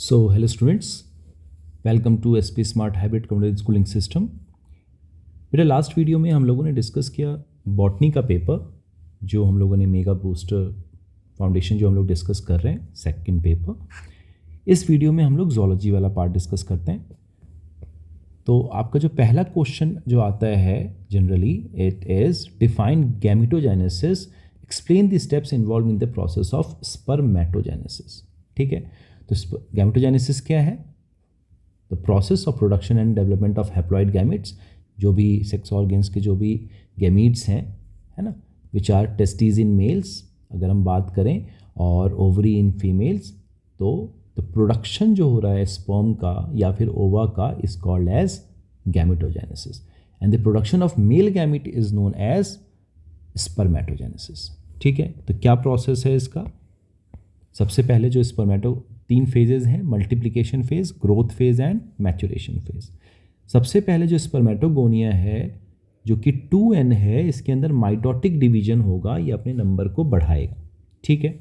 Hello students, welcome to SP Smart Hybrid Community Schooling System। मेरे last video में हम लोगों ने डिस्कस किया बॉटनी का पेपर जो हम लोगों ने मेगा बूस्टर फाउंडेशन जो हम लोग डिस्कस कर रहे हैं सेकंड पेपर। इस वीडियो में हम लोग ज़ूलॉजी वाला पार्ट डिस्कस करते हैं। तो आपका जो पहला क्वेश्चन जो आता है generally it is define gametogenesis, explain the steps involve in the process of spermatogenesis. ठीक है, तो गैमेटोजेनेसिस क्या है? The process of production and development of haploid gametes, जो भी सेक्स ऑर्गन्स के जो भी गैमीट्स हैं, है ना, which are testes in males अगर हम बात करें और ओवरी इन फीमेल्स, तो द प्रोडक्शन जो हो रहा है स्पर्म का या फिर ओवा का is called as gametogenesis and the production of male gamete is known as spermatogenesis. ठीक है, तो क्या प्रोसेस है इसका? सबसे पहले जो स्पर्मेटो 3 फेजेस हैं, multiplication phase, growth phase and maturation phase. सबसे पहले जो स्पर्मेटोगोनिया है जो कि 2n है, इसके अंदर माइटोटिक डिवीजन होगा, ये अपने नंबर को बढ़ाएगा। ठीक है,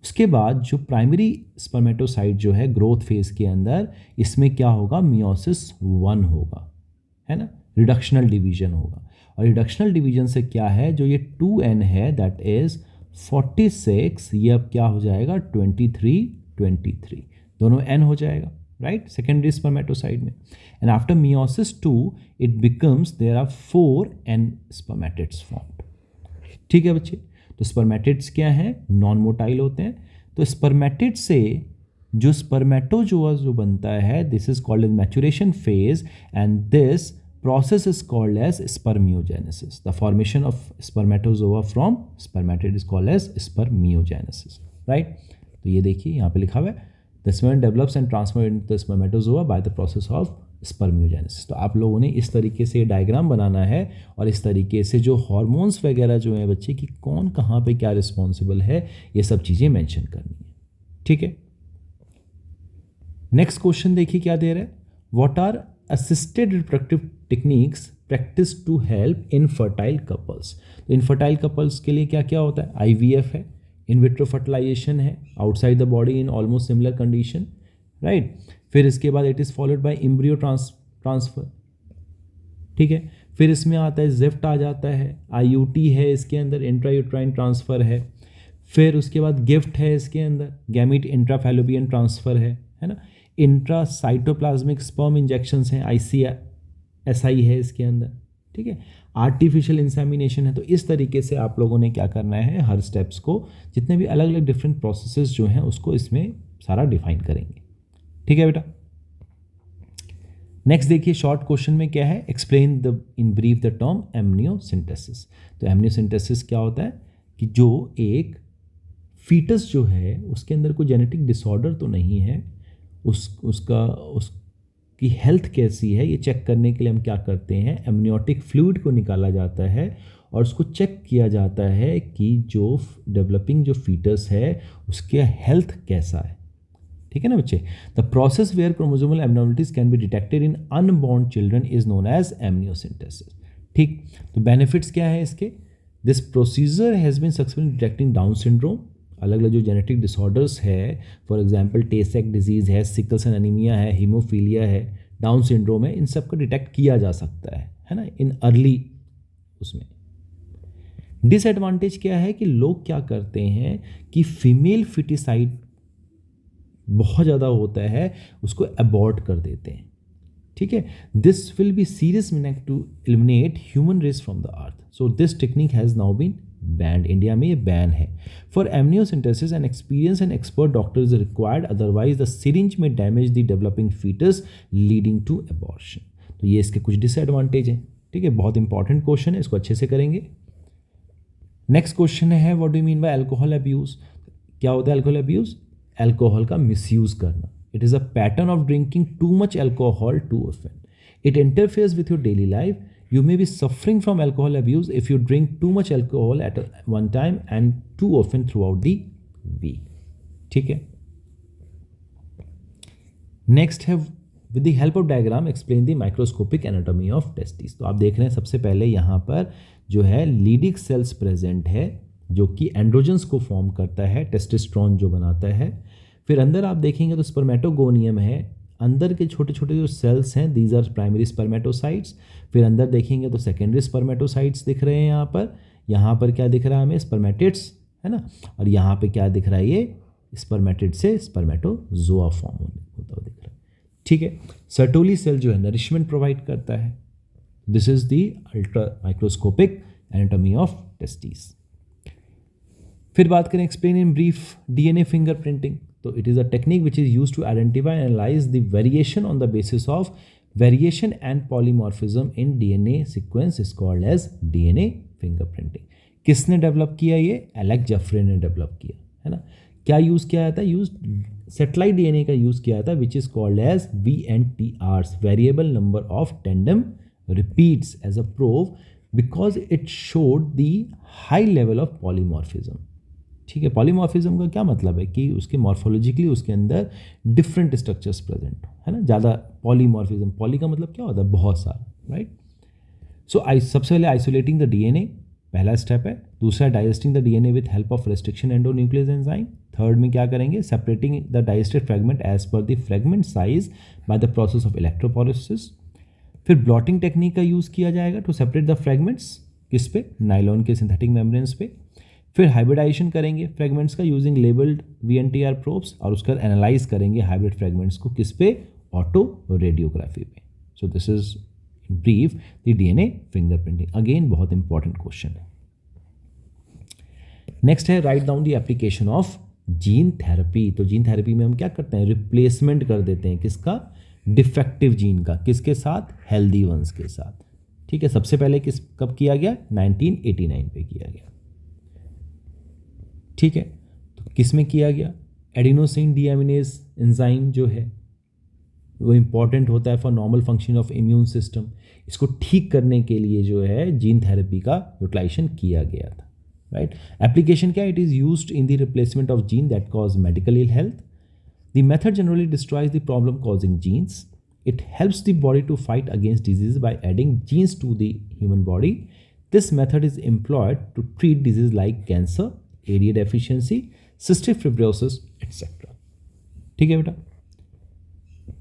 उसके बाद जो प्राइमरी स्पर्मेटोसाइट जो है ग्रोथ फेज के अंदर, इसमें क्या होगा? मियोसिस 1 होगा, है ना, रिडक्शनल डिवीजन होगा। और रिडक्शनल डिवीजन से क्या है, जो ये 2n है दैट इज 46, ये अब क्या हो जाएगा? 23 दोनों n हो जाएगा, राइट, सेकेंडरी स्पर्मेटोसाइट में। And after meiosis 2 it becomes there are 4n spermatids formed. ठीक है बच्चे, तो स्पर्मेटिड्स क्या हैं? नॉन मोटाइल होते हैं। तो स्पर्मेटिड से जो स्पर्मेटोजोआ जो बनता है, this is called as maturation phase and this process is called as spermiogenesis. The formation of spermatozoa from spermatid is called as spermiogenesis, right? तो ये देखिए यहाँ पे लिखा हुआ है the sperm develops and transforms into the spermatozoa by the process of spermiogenesis। तो आप लोगों ने इस तरीके से डायग्राम बनाना है और इस तरीके से जो हॉर्मोन्स वगैरह जो है बच्चे की कौन कहाँ पे क्या रिस्पॉन्सिबल है, ये सब चीज़ें मेंशन करनी है। ठीक है, नेक्स्ट क्वेश्चन देखिए क्या दे रहा है। What are assisted reproductive techniques practiced to help infertile couples। तो इनफर्टाइल कपल्स के लिए क्या क्या होता है? IVF है, इन विट्रो फर्टिलाइजेशन है, outside the body in almost similar condition, right. फिर इसके बाद it is followed by embryo transfer. ठीक है, फिर इसमें आता है ज़िफ्ट आ जाता है, IUT है इसके अंदर, इंट्रायूट्राइन ट्रांसफ़र है। फिर उसके बाद गिफ्ट है इसके अंदर, गैमीट इंट्राफैलोपियन ट्रांसफ़र है ना। इंट्रा साइटोप्लाज्मिक स्पर्म इंजेक्शंस हैं, ICSI है इसके अंदर। ठीक है, आर्टिफिशियल इंसेमिनेशन है। तो इस तरीके से आप लोगों ने क्या करना है, हर स्टेप्स को, जितने भी अलग अलग डिफरेंट प्रोसेसेस जो हैं उसको इसमें सारा डिफाइन करेंगे। ठीक है बेटा, नेक्स्ट देखिए शॉर्ट क्वेश्चन में क्या है, explain the in brief the term amniocentesis. तो एमनियोसिंथेसिस क्या होता है कि जो एक फीटस जो है उसके अंदर कोई जेनेटिक डिसऑर्डर तो नहीं है, उसकी हेल्थ कैसी है ये चेक करने के लिए हम क्या करते हैं, एमनियोटिक फ्लूइड को निकाला जाता है और उसको चेक किया जाता है कि जो डेवलपिंग जो फीटस है उसके हेल्थ कैसा है। ठीक है ना बच्चे, the process where chromosomal abnormalities can be detected in unborn children is known as amniocentesis. ठीक, तो बेनिफिट्स क्या है इसके? This procedure has been successful detecting Down syndrome, अलग अलग जो जेनेटिक डिसऑर्डर्स है, फॉर एग्जांपल टे-सेक डिजीज़ है, सिकल सेल एनीमिया है, हीमोफीलिया है, डाउन सिंड्रोम है, इन सब को डिटेक्ट किया जा सकता है ना, इन अर्ली उसमें। डिसएडवांटेज क्या है कि लोग क्या करते हैं कि फीमेल फिटिसाइड बहुत ज़्यादा होता है, उसको अबॉर्ट कर देते हैं। ठीक है, this will be serious meaning to eliminate human race from the earth. So this technique has now been banned, India में ये बैन है। For amniocentesis an experience and expert doctor is required, otherwise the syringe may damage the developing foetus leading to abortion. तो ये इसके कुछ disadvantage हैं। ठीक है, बहुत इंपॉर्टेंट क्वेश्चन है, इसको अच्छे से करेंगे। नेक्स्ट क्वेश्चन है, what do you mean by alcohol abuse. क्या होता है अल्कोहल अब्यूज? अल्कोहल का मिसयूज करना। It is a pattern of drinking too much alcohol too often. It interferes with your daily life. You may be suffering from alcohol abuse if you drink too much alcohol at one time and too often throughout the week. ठीक है, next है with the help of diagram explain the microscopic anatomy of testes। तो आप देख रहे हैं सबसे पहले यहाँ पर जो है लीडिक सेल्स प्रेजेंट है जो कि एंड्रोजन्स को फॉर्म करता है, टेस्टोस्टेरोन जो बनाता है। फिर अंदर आप देखेंगे तो स्पर्मेटोगोनियम है, अंदर के छोटे छोटे जो सेल्स हैं दीज आर प्राइमरी स्पर्मेटोसाइट्स। फिर अंदर देखेंगे तो सेकेंडरी स्पर्मेटोसाइट्स दिख रहे हैं यहाँ पर क्या दिख रहा है हमें, स्पर्मेटिड्स, है ना। और यहाँ पे क्या दिख रहा है, ये स्पर्मेटिड से स्पर्मेटोजोआ फॉर्म होता हुआ दिख रहा है। ठीक है, सर्टोली सेल जो है नरिशमेंट प्रोवाइड करता है। This is the ultra microscopic anatomy of testis. फिर बात करें explain in brief DNA fingerprinting, तो it is a technique which is use to identify and analyse the variation on the basis of variation and polymorphism in DNA sequence is called as DNA fingerprinting. किसने develop किया, ये Alex Jeffrey ने develop किया, है ना। क्या use किया जाता है, यूज सेटेलाइट डीएनए का यूज़ किया जाता है which is called as VNTRs, variable number of tandem repeats, as a proof because it showed the high level of polymorphism. ठीक है, पॉलीमॉर्फिज्म का क्या मतलब है कि उसके मॉर्फोलॉजिकली उसके अंदर डिफरेंट स्ट्रक्चर्स प्रेजेंट हो, है ना। ज़्यादा पॉलीमॉर्फिज्म, पॉली का मतलब क्या होता है, बहुत सारा, राइट। सो सबसे पहले आइसोलेटिंग द डीएनए पहला स्टेप है। दूसरा digesting the DNA with help of restriction endonuclease enzyme. Third में क्या करेंगे, separating the digested fragment as per the fragment size by the process of electrophoresis. फिर ब्लॉटिंग टेक्निक का यूज़ किया जाएगा टू सेपरेट द फ्रेगमेंट्स, किस पे, nylon के सिंथेटिक मेम्ब्रेन्स पे। फिर हाइब्रिडाइजेशन करेंगे फ्रेगमेंट्स का यूजिंग लेबल्ड VNTR प्रोब्स, और उसका एनालाइज करेंगे हाइब्रिड फ्रेगमेंट्स को किस पे, ऑटो रेडियोग्राफी पे। So this is brief the DNA fingerprinting. Again बहुत इंपॉर्टेंट क्वेश्चन है। नेक्स्ट है write down the application of gene therapy. तो जीन थेरेपी में हम क्या करते हैं, रिप्लेसमेंट कर देते हैं किसका, डिफेक्टिव जीन का, किसके साथ, हेल्दी वंस के साथ। ठीक है, सबसे पहले कब किया गया, 1989 पे किया गया। ठीक है, तो किस में किया गया, एडिनोसिन डीएमिनेज एंजाइम जो है वो इंपॉर्टेंट होता है for normal function of immune system. इसको ठीक करने के लिए जो है जीन थेरेपी का यूटिलाइजेशन किया गया था, राइट। एप्लीकेशन क्या, it is used in the replacement of gene that cause medical ill health. The method generally destroys the problem causing genes. It helps the body to fight against disease by adding genes to the human body. This method is employed to treat disease like cancer, area deficiency, cystic fibrosis etcetera. ठीक है बेटा,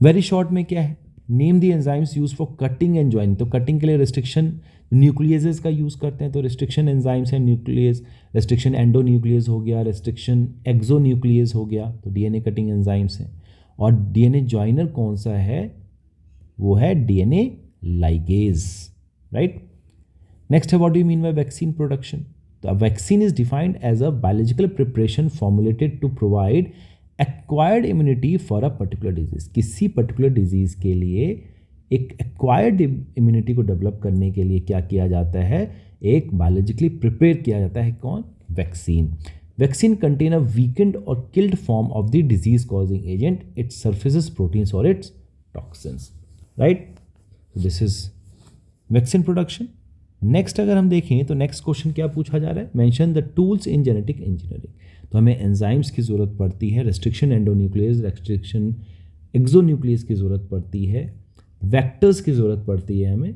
very short में क्या है, name the enzymes use for cutting and joining. तो cutting के लिए restriction nucleases का यूज़ करते हैं, तो रिस्ट्रिक्शन एंजाइम्स हैं न्यूक्लियस, रिस्ट्रिक्शन एंडोन्यूक्लियस हो गया, रिस्ट्रिक्शन एक्सोन्यूक्लियस हो गया, तो डीएनए कटिंग एंजाइम्स हैं। और डीएनए ज्वाइनर कौन सा है, वो है डीएनए लाइगेज, राइट। नेक्स्ट है what do you mean by vaccine production. तो vaccine is defined as a biological preparation formulated to provide acquired immunity for a particular disease. किसी पर्टिकुलर डिजीज के लिए एक एक्वायर्ड इम्यूनिटी को develop करने के लिए क्या किया जाता है, एक बायोलॉजिकली प्रिपेयर किया जाता है, कौन, vaccine. Vaccine contain a weakened और killed form of the disease causing agent, its surfaces proteins और its toxins, right. This is vaccine production. Next अगर हम देखें तो नेक्स्ट क्वेश्चन क्या पूछा जा रहा है, mention the tools in genetic engineering. तो हमें एंजाइम्स की ज़रूरत पड़ती है, रेस्ट्रिक्शन एंडोन्यूक्लियस, रेस्ट्रिक्शन एक्सोन्यूक्लियस की ज़रूरत पड़ती है, वेक्टर्स की ज़रूरत पड़ती है, हमें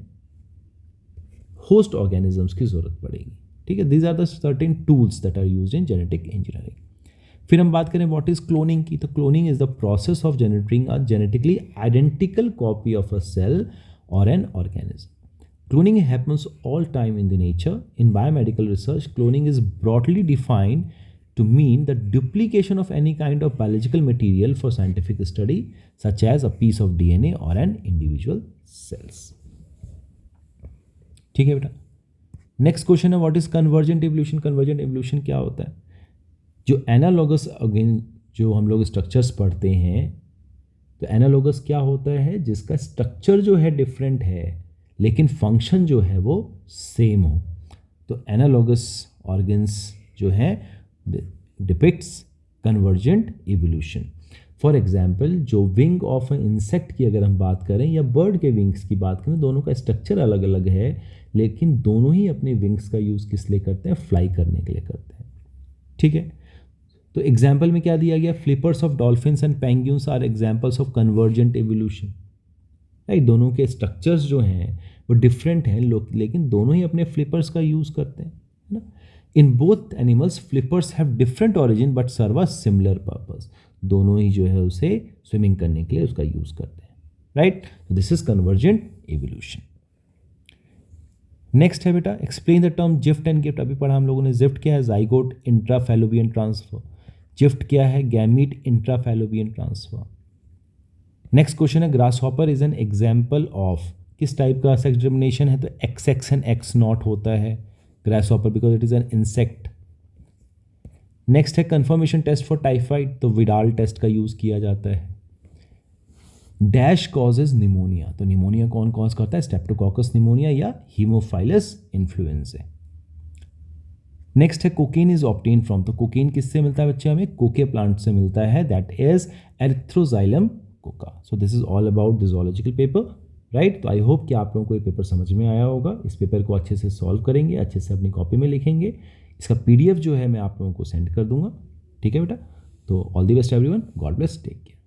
होस्ट ऑर्गेनिजम्स की ज़रूरत पड़ेगी। ठीक है, these are the certain tools that are used in genetic engineering. फिर हम बात करें व्हाट इज क्लोनिंग की, तो cloning is the process of generating a genetically identical copy of a cell और an organism. Cloning happens all time in the nature. In biomedical research, cloning is broadly defined to mean the duplication of any kind of biological material for scientific study, such as a piece of DNA or an individual cells. ठीक है बेटा, next question है what is convergent evolution. Convergent evolution क्या होता है, जो analogous, again जो हम लोग स्ट्रक्चर्स पढ़ते हैं, तो एनालॉगस क्या होता है, जिसका स्ट्रक्चर जो है डिफरेंट है लेकिन फंक्शन जो है वो सेम हो। तो एनालॉगस ऑर्गन्स जो हैं depicts convergent evolution. For example, जो विंग ऑफ एन इंसेक्ट की अगर हम बात करें या बर्ड के विंग्स की बात करें, दोनों का स्ट्रक्चर अलग अलग है, लेकिन दोनों ही अपने विंग्स का यूज़ किस लिए करते हैं, फ्लाई करने के लिए करते हैं। ठीक है, तो एग्जाम्पल में क्या दिया गया, flippers of dolphins and penguins are examples of convergent evolution. Right, दोनों के स्ट्रक्चर्स जो हैं वो डिफरेंट हैं, लोग लेकिन दोनों ही अपने फ्लिपर्स का यूज़ करते हैं, है ना। In both animals flippers have different origin but serve a similar purpose. दोनों ही जो है उसे स्विमिंग करने के लिए उसका यूज करते हैं, right. This is convergent evolution. Next है बेटा, explain the term gift and gift. अभी पढ़ा हम लोगों ने, जिफ्ट क्या है, जाइगोट इंट्राफैलोपियन ट्रांसफर। जिफ्ट क्या है, गैमीट इंट्राफैलोपियन ट्रांसफर। नेक्स्ट क्वेश्चन है, grass hopper is an example of, किस टाइप का सेक्स डिटर्मिनेशन है, तो x x and x not होता है grass hopper because it is an insect. Next है कंफर्मेशन टेस्ट फॉर टाइफाइड, तो विडाल टेस्ट का यूज किया जाता है। डैश कॉजेज निमोनिया, तो निमोनिया कौन कॉज करता है, स्टेप्टोकॉकस निमोनिया या हीमोफाइलस इन्फ्लुएंजा। नेक्स्ट है कोकेन इज ऑब्टेन फ्रॉम, तो कोकेन किससे मिलता है बच्चे, हमें कोके प्लांट से मिलता है, that is Erythroxylum Coca. So this is all about the zoological paper, right. तो आई होप कि आप लोगों को ये पेपर समझ में आया होगा। इस पेपर को अच्छे से सॉल्व करेंगे, अच्छे से अपनी कॉपी में लिखेंगे। इसका PDF जो है मैं आप लोगों को सेंड कर दूंगा, ठीक है बेटा। तो all the best everyone, God bless, take care.